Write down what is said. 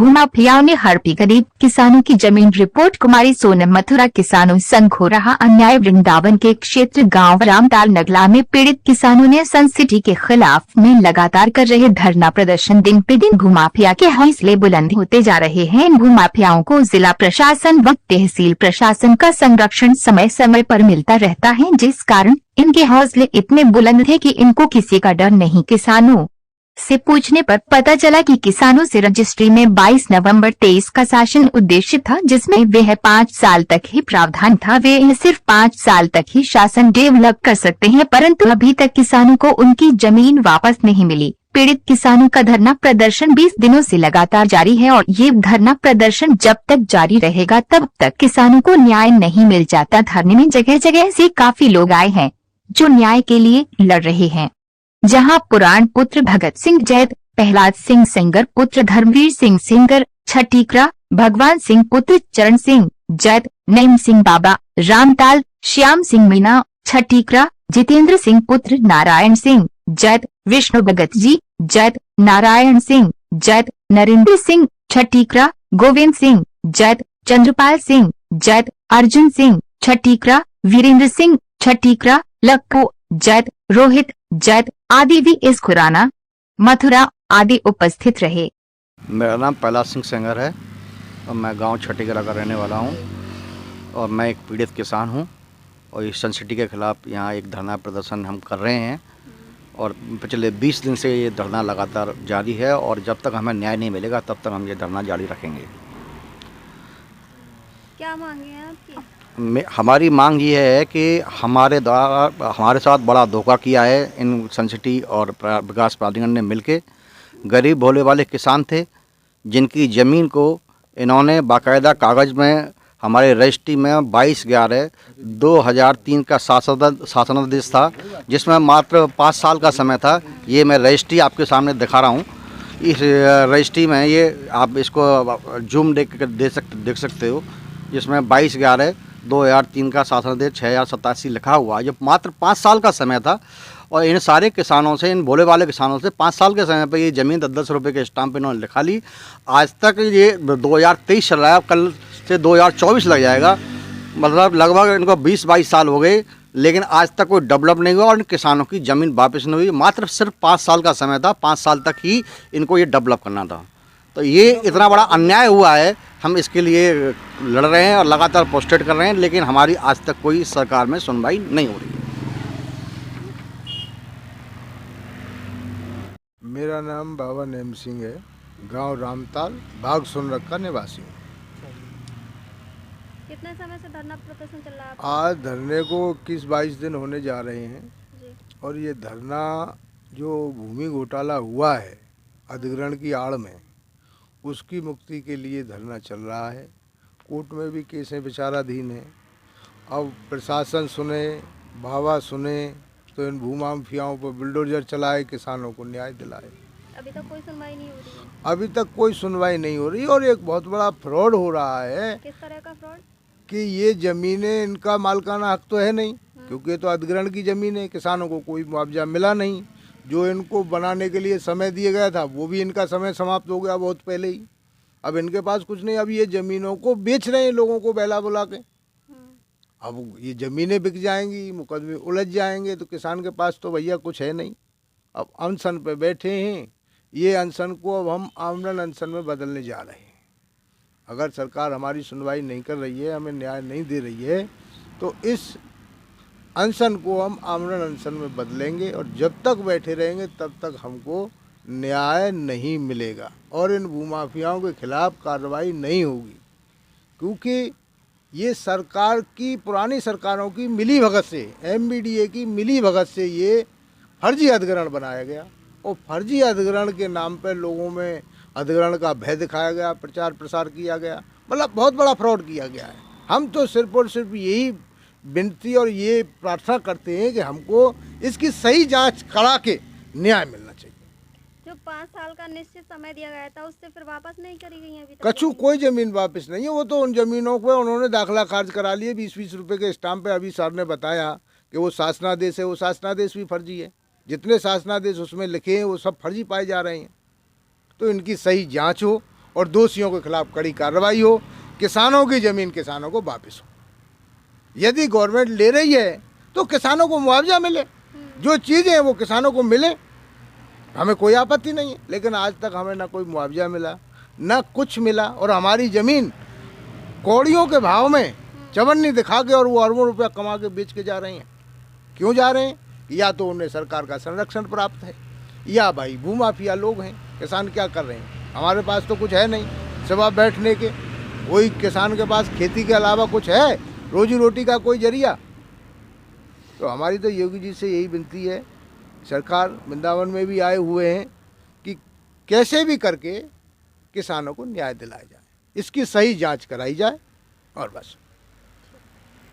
भूमाफियाओं ने हड़पी गरीब किसानों की जमीन। रिपोर्ट कुमारी सोनम। मथुरा किसानों संग हो रहा अन्याय। वृंदावन के क्षेत्र गांव रामताल नगला में पीड़ित किसानों ने सन सिटी के खिलाफ में लगातार कर रहे धरना प्रदर्शन दिन पे दिन भूमाफिया के हौसले बुलंद होते जा रहे हैं। इन भूमाफियाओं को जिला प्रशासन व तहसील प्रशासन का संरक्षण समय समय पर मिलता रहता है, जिस कारण इनके हौसले इतने बुलंद थे कि इनको किसी का डर नहीं। किसानों से पूछने पर पता चला कि किसानों से रजिस्ट्री में 22 नवंबर 23 का शासन उद्देश्य था, जिसमें वह 5 साल तक ही प्रावधान था। वे सिर्फ 5 साल तक ही शासन डेवलप कर सकते हैं, परंतु अभी तक किसानों को उनकी जमीन वापस नहीं मिली। पीड़ित किसानों का धरना प्रदर्शन 20 दिनों से लगातार जारी है और ये धरना प्रदर्शन जब तक जारी रहेगा तब तक किसानों को न्याय नहीं मिल जाता। धरने में जगह जगह से काफी लोग आए हैं जो न्याय के लिए लड़ रहे हैं, जहां पुराण पुत्र भगत सिंह जैद, प्रहलाद सिंह सेंगर पुत्र धर्मवीर सिंह सेंगर, छठीकरा भगवान सिंह पुत्र चरण सिंह जैद, नईम सिंह बाबा रामताल, श्याम सिंह मीना छठीकरा, जितेंद्र सिंह पुत्र नारायण सिंह जैद, विष्णु भगत जी जैद, नारायण सिंह जैद, नरेंद्र सिंह छठीकरा, गोविंद सिंह जैद, चंद्रपाल सिंह जैद, अर्जुन सिंह छठीकरा, वीरेंद्र सिंह छठीकरा, लक्खू जैद, रोहित जैद आदि भी इस खुराना मथुरा आदि उपस्थित रहे। मेरा नाम प्रहलाद सिंह सेंगर है और मैं गांव छठीकरा का रहने वाला हूं और मैं एक पीड़ित किसान हूं और इस सन सिटी के खिलाफ यहां एक धरना प्रदर्शन हम कर रहे हैं और पिछले 20 दिन से ये धरना लगातार जारी है और जब तक हमें न्याय नहीं मिलेगा तब तक हम ये धरना जारी रखेंगे। क्या मांगे हैं आपकी? हमारी मांग ये है कि हमारे साथ बड़ा धोखा किया है इन सन सिटी और विकास प्राधिकरण ने मिलके। गरीब भोले वाले किसान थे जिनकी ज़मीन को इन्होंने बाकायदा कागज़ में हमारे रजिस्ट्री में 22/11/2003 का शासनादेश था, जिसमें मात्र 5 साल का समय था। ये मैं रजिस्ट्री आपके सामने दिखा रहा हूँ। इस रजिस्ट्री में ये आप इसको जूम देख सकते हो, जिसमें 22/11/2003 का शासनादेश 6087 लिखा हुआ है। जो मात्र 5 साल का समय था और इन सारे किसानों से, इन भोले वाले किसानों से 5 साल के समय पर ये ज़मीन 10-10 रुपये के स्टाम्प इन्होंने लिखा ली। आज तक ये 2023 चल रहा है, कल से 2024 लग जाएगा, मतलब लगभग इनको 20-22 साल हो गए, लेकिन आज तक कोई डेवलप नहीं हुआ और इन किसानों की ज़मीन वापस नहीं हुई। मात्र सिर्फ 5 साल का समय था, 5 साल तक ही इनको ये डेवलप करना था। तो ये इतना बड़ा अन्याय हुआ है, हम इसके लिए लड़ रहे हैं और लगातार पोस्टेड कर रहे हैं, लेकिन हमारी आज तक कोई सरकार में सुनवाई नहीं हो रही है। मेरा नाम बाबा नेम सिंह है, गांव रामताल, भाग सोनरख का निवासी हूँ। कितने समय से धरना प्रदर्शन चल रहा है? आज धरने को 21-22 दिन होने जा रहे हैं जी। और ये धरना जो भूमि घोटाला हुआ है अधिग्रहण की आड़ में, उसकी मुक्ति के लिए धरना चल रहा है। कोर्ट में भी केसें विचाराधीन हैं। अब प्रशासन सुने, बाबा सुने तो इन भूमाफियाओं पर बुलडोजर चलाए, किसानों को न्याय दिलाए। अभी तक कोई सुनवाई नहीं हो रही है? अभी तक कोई सुनवाई नहीं हो रही और एक बहुत बड़ा फ्रॉड हो रहा है। किस तरह का फ्रॉड? कि ये ज़मीनें इनका मालिकाना हक तो है नहीं, क्योंकि ये तो अधिग्रहण की ज़मीन है। किसानों को कोई मुआवजा मिला नहीं। जो इनको बनाने के लिए समय दिया गया था वो भी इनका समय समाप्त हो गया बहुत पहले ही। अब इनके पास कुछ नहीं। अब ये ज़मीनों को बेच रहे हैं लोगों को बहला बुला के। अब ये ज़मीनें बिक जाएंगी, मुकदमे उलझ जाएंगे, तो किसान के पास तो भैया कुछ है नहीं। अब अनशन पे बैठे हैं। ये अनशन को अब हम आमरण अनशन में बदलने जा रहे हैं। अगर सरकार हमारी सुनवाई नहीं कर रही है, हमें न्याय नहीं दे रही है, तो इस अनशन को हम आमरण अनशन में बदलेंगे और जब तक बैठे रहेंगे तब तक हमको न्याय नहीं मिलेगा और इन भूमाफियाओं के खिलाफ कार्रवाई नहीं होगी। क्योंकि ये सरकार की, पुरानी सरकारों की मिली भगत से, MBDA की मिली भगत से ये फर्जी अधिग्रहण बनाया गया और फर्जी अधिग्रहण के नाम पर लोगों में अधिग्रहण का भय दिखाया गया, प्रचार प्रसार किया गया, मतलब बहुत बड़ा फ्रॉड किया गया है। हम तो सिर्फ और सिर्फ यही विनती और ये प्रार्थना करते हैं कि हमको इसकी सही जांच करा के न्याय मिलना चाहिए। जो 5 साल का निश्चित समय दिया गया था उससे फिर वापस नहीं करी गई है अभी तक? कछु कोई ज़मीन वापस नहीं है। वो तो उन ज़मीनों पर उन्होंने दाखला खारिज करा लिए 20-20 रुपये के स्टाम्प पे। अभी सर ने बताया कि वो शासनादेश है, वो शासनादेश भी फर्जी है। जितने शासनादेश उसमें लिखे हैं वो सब फर्जी पाए जा रहे हैं। तो इनकी सही जांच हो और दोषियों के खिलाफ कड़ी कार्रवाई हो, किसानों की ज़मीन किसानों को वापस हो। यदि गवर्नमेंट ले रही है तो किसानों को मुआवजा मिले, जो चीज़ें हैं वो किसानों को मिले, हमें कोई आपत्ति नहीं है। लेकिन आज तक हमें ना कोई मुआवजा मिला, ना कुछ मिला, और हमारी ज़मीन कौड़ियों के भाव में चवन्नी दिखा के और वो अरबों रुपया कमा के बेच के जा रहे हैं। क्यों जा रहे हैं? या तो उन्हें सरकार का संरक्षण प्राप्त है, या भाई भूमाफिया लोग हैं। किसान क्या कर रहे हैं? हमारे पास तो कुछ है नहीं सिवा बैठने के। कोई किसान के पास खेती के अलावा कुछ है रोजी रोटी का कोई जरिया? तो हमारी तो योगी जी से यही विनती है, सरकार वृंदावन में भी आए हुए हैं, कि कैसे भी करके किसानों को न्याय दिलाया जाए, इसकी सही जांच कराई जाए, और बस।